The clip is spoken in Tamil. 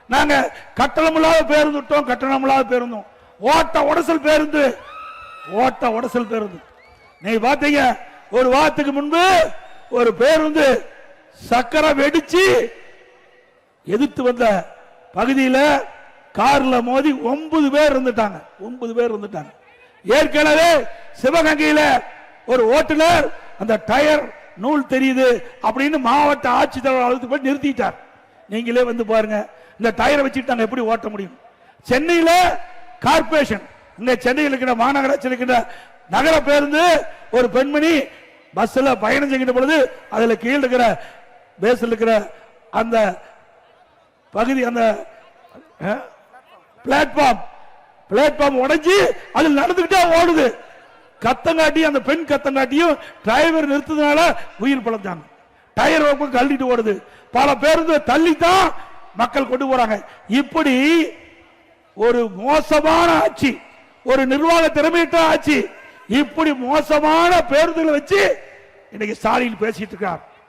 நாங்க கட்டணமில்லாத பேருந்து விட்டோம், கட்டணமில்லாத பேருந்தோம். ஓட்ட உடசல் பேருந்து, ஓட்ட உடசல் பேருந்து. நீ பாத்தீங்க, ஒரு வாரத்துக்கு முன்பு ஒரு பேருந்து சக்கரை வெடிச்சு எதிர்த்து வந்த பகுதியில் கார்ல மோதி 9 பேர் இருந்துட்டாங்க. 9 பேர் இருந்துட்டாங்க. ஏற்கனவே சிவகங்கையில் ஒரு ஓட்டுநர் அந்த டயர் நூல் தெரியுது அப்படின்னு மாவட்ட ஆட்சித்தலைவர் அலுவலகத்துக்கு போய் நிறுத்திட்டார். நீங்களே வந்து பாருங்க, இந்த டயரை வச்சுட்டு நாங்கள் எப்படி ஓட்ட முடியும்? சென்னையில் கார்பரேஷன், இங்க சென்னையில் இருக்கிற மாநகராட்சி இருக்கிற நகர பேருந்து ஒரு பெண்மணி பஸ்ல பயணம் செய்கின்ற பொழுது அதுல கீழ் இருக்கிற பேஸ்ல இருக்கிற அந்த பகுதி, அந்த பிளாட்ஃபார்ம் உடைஞ்சு அதில் நடந்துகிட்டே ஓடுது. கத்தங்காட்டி, அந்த பெண் கத்தங்காட்டியும் டிரைவர் நிறுத்ததுனால உயிர் பழந்தாங்க. டயர் கழட்டிட்டு ஓடுது. பல பேருந்து தள்ளித்தான் மக்கள் கொண்டு போறாங்க. இப்படி ஒரு மோசமான ஆட்சி, ஒரு நிர்வாக திறமையற்ற ஆட்சி, இப்படி மோசமான பேருந்துகளை வச்சு இன்னைக்கு ஸ்டாலின் பேசிட்டு இருக்கார்.